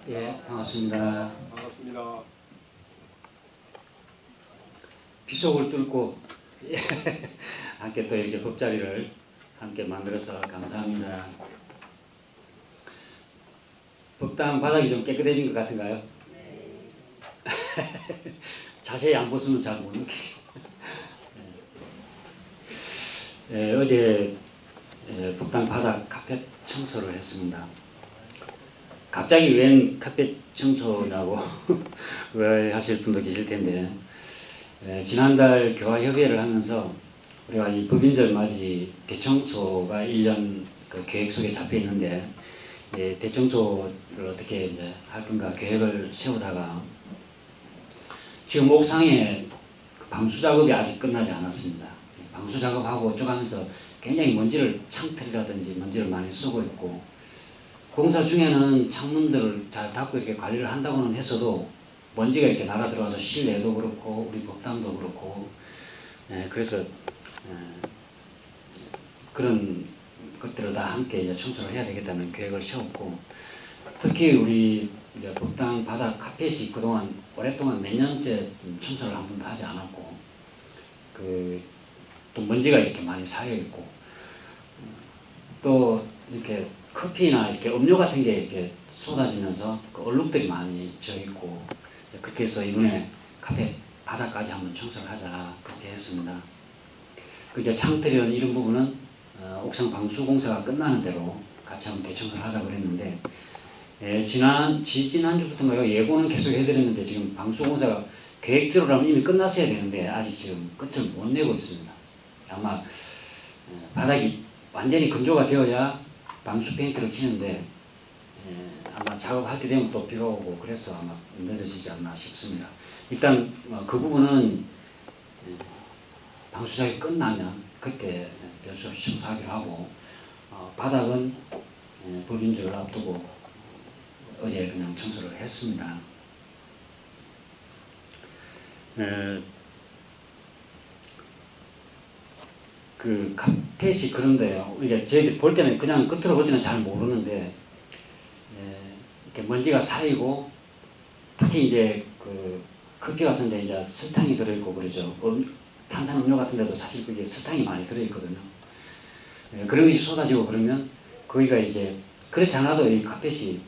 예, 반갑습니다. 반갑습니다. 비속을 뚫고 함께 또 이렇게 법자리를 함께 만들어서 감사합니다. 법당 바닥이 좀 깨끗해진 것 같은가요? 네. 자세히 안 보시면 잘 못 느끼죠. 예, 어제 법당 바닥 카펫 청소를 했습니다. 갑자기 웬 카펫 청소냐고 왜 하실 분도 계실 텐데, 지난달 교화협의회를 하면서 우리가 이 법인절 맞이 대청소가 1년 그 계획 속에 잡혀 있는데, 대청소를 어떻게 이제 할 건가 계획을 세우다가 지금 옥상에 방수 작업이 아직 끝나지 않았습니다. 방수 작업하고 어쩌면서 굉장히 먼지를 창틀이라든지 먼지를 많이 쓰고 있고, 공사 중에는 창문들을 잘 닫고 이렇게 관리를 한다고는 했어도 먼지가 이렇게 날아 들어와서 실내도 그렇고 우리 법당도 그렇고, 그래서 그런 것들을 다 함께 이제 청소를 해야 되겠다는 계획을 세웠고, 특히 우리 이제 법당 바닥 카펫이 그동안 오랫동안 몇 년째 청소를 한 번도 하지 않았고, 또 먼지가 이렇게 많이 쌓여 있고, 또 이렇게 커피나 이렇게 음료 같은 게 이렇게 쏟아지면서 그 얼룩들이 많이 져 있고, 그렇게 해서 이번에 카펫 바닥까지 한번 청소를 하자 그렇게 했습니다. 그 이제 창틀이나 이런 부분은 옥상 방수 공사가 끝나는 대로 같이 한번 대청소를 하자고 그랬는데, 지난주부터인가요? 예고는 계속 해드렸는데 지금 방수 공사가 계획대로라면 이미 끝났어야 되는데 아직 지금 끝을 못 내고 있습니다. 아마 바닥이 완전히 건조가 되어야 방수 페인트를 치는데, 아마 작업할 때 되면 또 비가 오고 그래서 아마 늦어지지 않나 싶습니다. 일단 그 부분은 방수 작업이 끝나면 그때 별수 없이 청소하기로 하고, 바닥은 법인주를 앞두고 어제 그냥 청소를 했습니다. 그 카펫이 그런데요, 우리가 저희들 볼 때는 그냥 겉으로 볼 때는 잘 모르는데, 이렇게 먼지가 쌓이고, 특히 이제 그 커피 같은 데 이제 설탕이 들어있고 그러죠. 탄산음료 같은 데도 사실 그게 설탕이 많이 들어있거든요. 그런 것이 쏟아지고 그러면 거기가 이제 그렇지 않아도 이 카펫이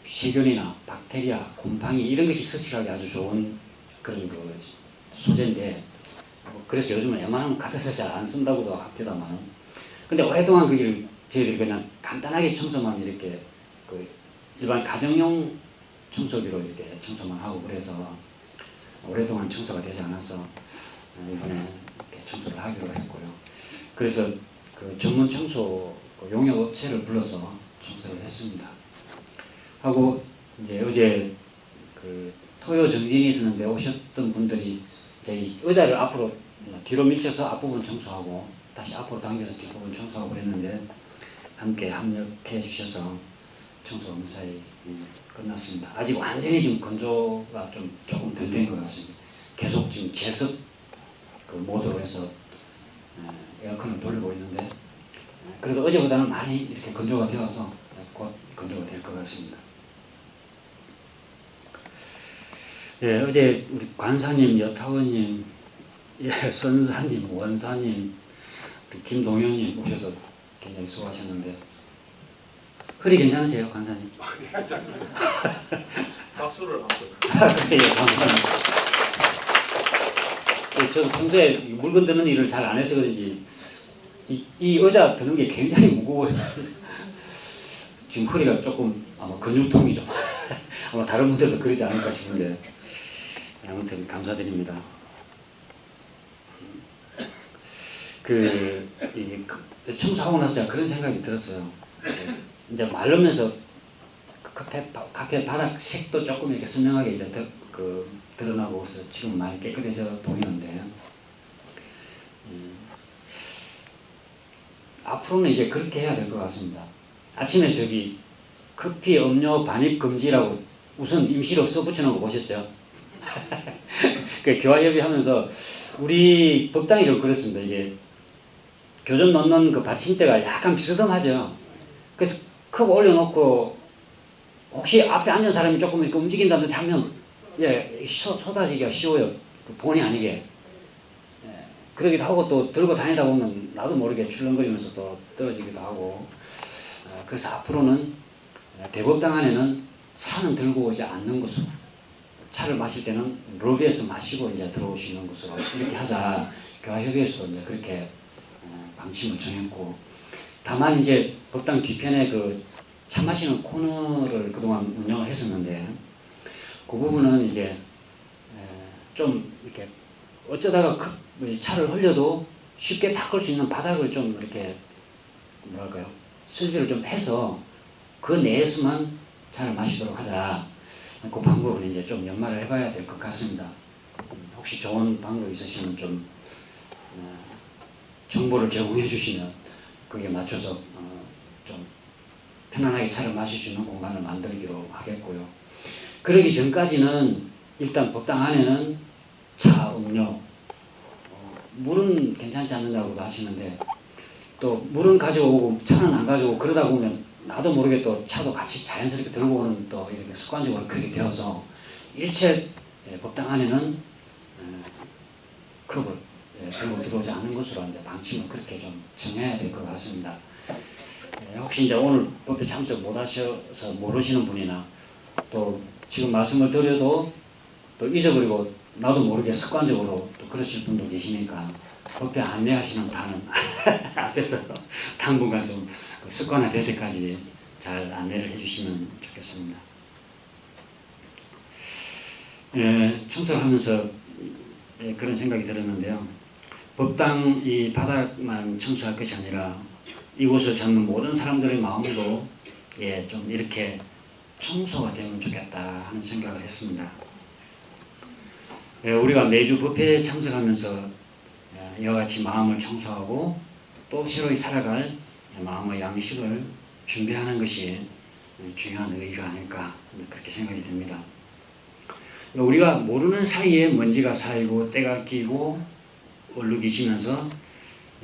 세균이나 박테리아, 곰팡이 이런 것이 서식하기 아주 좋은 그런 그 소재인데, 그래서 요즘은 웬만하면 카펫을 잘 안 쓴다고도 합니다만, 근데 오랫동안 그걸 저희들이 그냥 간단하게 청소만 이렇게 그 일반 가정용 청소기로 이렇게 청소만 하고 그래서 오랫동안 청소가 되지 않아서 이번에 이렇게 청소를 하기로 했고요. 그래서 그 전문 청소 용역 업체를 불러서 청소를 했습니다. 하고 이제 어제 그 토요 정진이 있었는데 오셨던 분들이 이제 이 의자를 앞으로 뒤로 밀쳐서 앞부분 청소하고 다시 앞으로 당겨서 뒷부분 청소하고 그랬는데 함께 협력해 주셔서 청소가 무사히 끝났습니다. 아직 완전히 지금 건조가 조금 덜 된 것 같습니다. 계속 지금 제습 그 모드로 해서 에어컨을 돌리고 있는데, 그래도 어제보다는 많이 이렇게 건조가 되어서 곧 건조가 될 것 같습니다. 어제 우리 관사님, 여타원님, 선사님, 원사님, 김동현님 오셔서 굉장히 수고하셨는데, 허리 괜찮으세요, 관사님? 네, 괜찮습니다. 박수를 한번. 예, 감사합니다. 저도 평소에 물건 드는 일을 잘 안 해서 그런지 이 의자 드는 게 굉장히 무거워요. 지금 허리가 조금 아마 근육통이죠. 아마 다른 분들도 그러지 않을까 싶은데, 아무튼 감사드립니다. 청소하고 나서 그런 생각이 들었어요. 이제 마르면서 카펫 바닥 색도 조금 이렇게 선명하게 이제 드러나고 해서 지금 많이 깨끗해져 보이는데, 앞으로는 이제 그렇게 해야 될 것 같습니다. 아침에 저기 커피 음료 반입 금지라고 우선 임시로 써붙여놓은 거 보셨죠? 그 교화협의 하면서 우리 법당이 좀 그렇습니다. 이게 교전 넣는 그 받침대가 약간 비스듬하죠. 그래서 컵 올려놓고 혹시 앞에 앉은 사람이 조금 이렇게 움직인다든지 하면 예, 쏟아지기가 쉬워요. 그 본의 아니게. 예, 그러기도 하고 또 들고 다니다 보면 나도 모르게 출렁거리면서 또 떨어지기도 하고. 그래서 앞으로는 대법당 안에는 차는 들고 오지 않는 것으로, 차를 마실 때는 로비에서 마시고 이제 들어오시는 것으로 이렇게 하자. 교화협의회에서도 이제 그렇게 방침을 정했고, 다만 이제 법당 뒤편에 그 차 마시는 코너를 그동안 운영을 했었는데, 그 부분은 이제 좀 이렇게 어쩌다가 차를 흘려도 쉽게 닦을 수 있는 바닥을 좀 이렇게 뭐랄까요, 설비를 좀 해서 그 내에서만 차를 마시도록 하자. 그 방법은 이제 좀 연마를 해봐야 될 것 같습니다. 혹시 좋은 방법 있으시면 좀 정보를 제공해 주시면 거기에 맞춰서 좀 편안하게 차를 마실 수 있는 공간을 만들기로 하겠고요. 그러기 전까지는 일단 법당 안에는 차, 음료, 물은 괜찮지 않느냐고도 하시는데, 또 물은 가져오고 차는 안 가져오고 그러다 보면 나도 모르게 또 차도 같이 자연스럽게 들고 오는 또 이렇게 습관적으로 그렇게 되어서 일체 법당 안에는 컵을 들고 들어오지 않는 것으로 이제 방침을 그렇게 좀 정해야 될 것 같습니다. 혹시 이제 오늘 법회 참석 못 하셔서 모르시는 분이나 또 지금 말씀을 드려도 또 잊어버리고 나도 모르게 습관적으로 또 그러실 분도 계시니까 법회 안내하시는 단은 앞에서 당분간 좀 습관화될 때까지 잘 안내를 해주시면 좋겠습니다. 청소를 하면서 그런 생각이 들었는데요. 법당 이 바닥만 청소할 것이 아니라 이곳을 찾는 모든 사람들의 마음도 좀 이렇게 청소가 되면 좋겠다 하는 생각을 했습니다. 우리가 매주 법회에 참석하면서 이와 같이 마음을 청소하고 또 새로이 살아갈 마음의 양식을 준비하는 것이 중요한 의의가 아닐까 그렇게 생각이 듭니다. 우리가 모르는 사이에 먼지가 쌓이고 때가 끼고 얼룩이지면서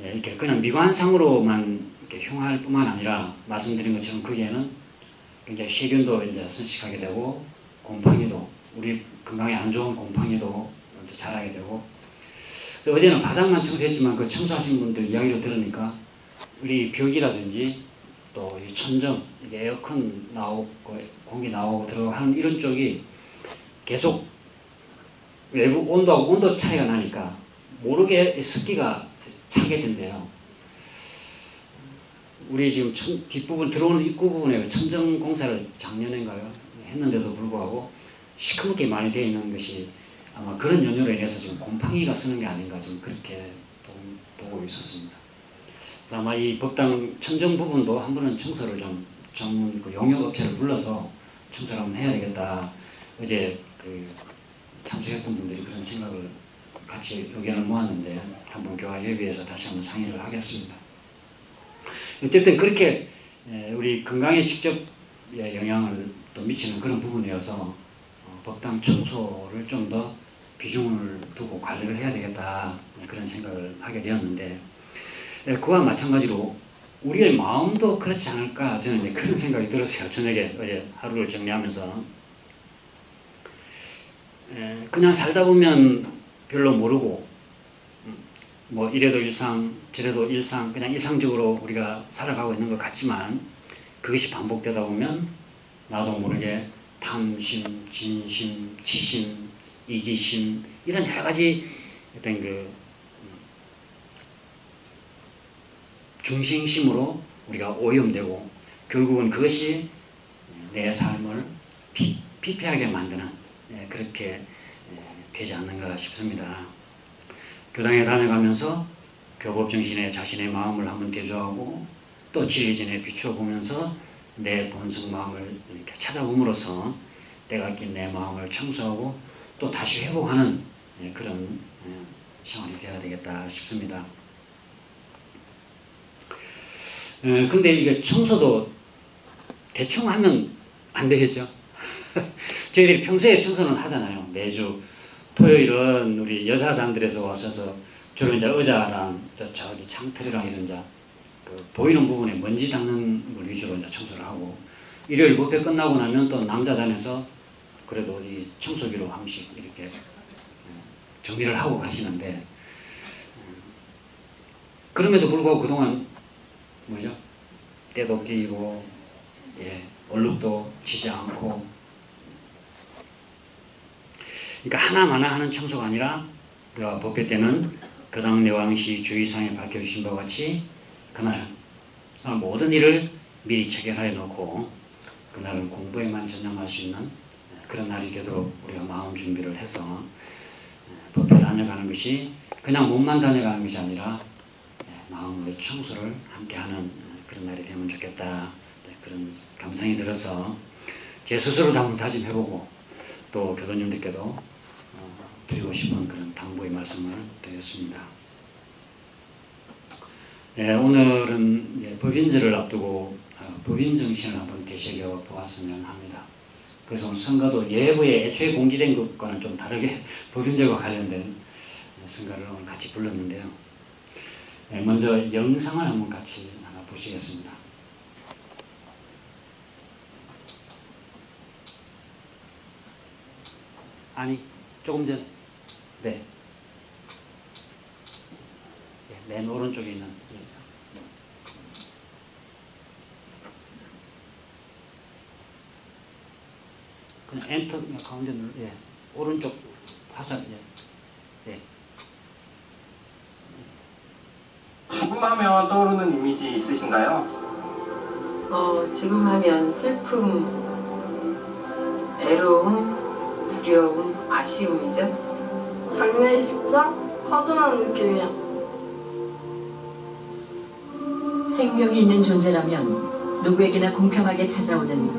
이렇게 그냥 미관상으로만 이렇게 흉할 뿐만 아니라 말씀드린 것처럼 거기에는 굉장히 세균도 이제 서식하게 되고 곰팡이도, 우리 건강에 안 좋은 곰팡이도 자라게 되고. 그래서 어제는 바닥만 청소했지만 그 청소하신 분들 이야기를 들으니까 우리 벽이라든지 또 이 천정, 이게 에어컨 나오고 공기 나오고 들어가고 하는 이런 쪽이 계속 외부 온도하고 온도 차이가 나니까 모르게 습기가 차게 된대요. 우리 지금 뒷부분 들어오는 입구 부분에 천정 공사를 작년인가요? 했는데도 불구하고 시커멓게 많이 되어 있는 것이 아마 그런 연유로 인해서 지금 곰팡이가 쓰는 게 아닌가 지금 그렇게 보고 있었습니다. 아마 이 법당 천정 부분도 한 번은 청소를 좀 전문 그 용역업체를 불러서 청소를 한번 해야 되겠다. 어제 그 참석했던 분들이 그런 생각을 같이 의견을 모았는데 한번 교화협의회에서 다시 한번 상의를 하겠습니다. 어쨌든 그렇게 우리 건강에 직접 영향을 또 미치는 그런 부분이어서 법당 청소를 좀 더 비중을 두고 관리를 해야 되겠다 그런 생각을 하게 되었는데, 그와 마찬가지로 우리의 마음도 그렇지 않을까 저는 이제 그런 생각이 들었어요. 저녁에 어제 하루를 정리하면서 그냥 살다 보면 별로 모르고 뭐 이래도 일상 저래도 일상 그냥 일상적으로 우리가 살아가고 있는 것 같지만 그것이 반복되다 보면 나도 모르게 탐심, 진심, 치심, 이기심 이런 여러 가지 어떤 그 중생심으로 우리가 오염되고 결국은 그것이 내 삶을 피폐하게 만드는 그렇게 되지 않는가 싶습니다. 교당에 다녀가면서 교법정신에 자신의 마음을 한번 대조하고 또 지혜진에 비춰보면서 내 본성 마음을 이렇게 찾아봄으로써 때가 낀 내 마음을 청소하고 또 다시 회복하는 그런 시간이 되어야 되겠다 싶습니다. 근데 이게 청소도 대충 하면 안 되겠죠. 저희들이 평소에 청소는 하잖아요. 매주 토요일은 우리 여사단들에서 와서 주로 이제 의자랑 저기 창틀이랑 이런 그 보이는 부분에 먼지 닦는 걸 위주로 이제 청소를 하고, 일요일 법회 끝나고 나면 또 남자단에서 그래도 이 청소기로 한 번씩 이렇게 정리를 하고 가시는데, 그럼에도 불구하고 그동안 뭐죠? 때도 끼고, 얼룩도 지지 않고, 그러니까 하나마나 하는 청소가 아니라 우리가 법회 때는 교당 내왕시 주의사항에 밝혀주신 바와 같이 그날 모든 일을 미리 체결하여 놓고 그날은 공부에만 전념할 수 있는 그런 날이 되도록 우리가 마음 준비를 해서 법회 다녀가는 것이 그냥 몸만 다녀가는 것이 아니라 마음으로 청소를 함께하는 그런 날이 되면 좋겠다, 그런 감상이 들어서 제 스스로도 한번 다짐해보고 또 교도님들께도 드리고 싶은 그런 당부의 말씀을 드렸습니다. 오늘은 법인제를 앞두고 법인 정신을 한번 되새겨 보았으면 합니다. 그래서 오늘 선가도 예부에 애초에 공지된 것과는 좀 다르게 법인제와 관련된 선가를 오늘 같이 불렀는데요. 먼저 영상을 한번 같이 하나 보시겠습니다. 아니, 조금 전, 네. 맨 오른쪽에 있는. 그냥 엔터 가운데 눌러. 오른쪽 화살. 지금 하면 떠오르는 이미지 있으신가요? 지금 하면 슬픔, 애로움, 두려움, 아쉬움이죠. 장례식장? 허전한 느낌이야. 생명이 있는 존재라면 누구에게나 공평하게 찾아오는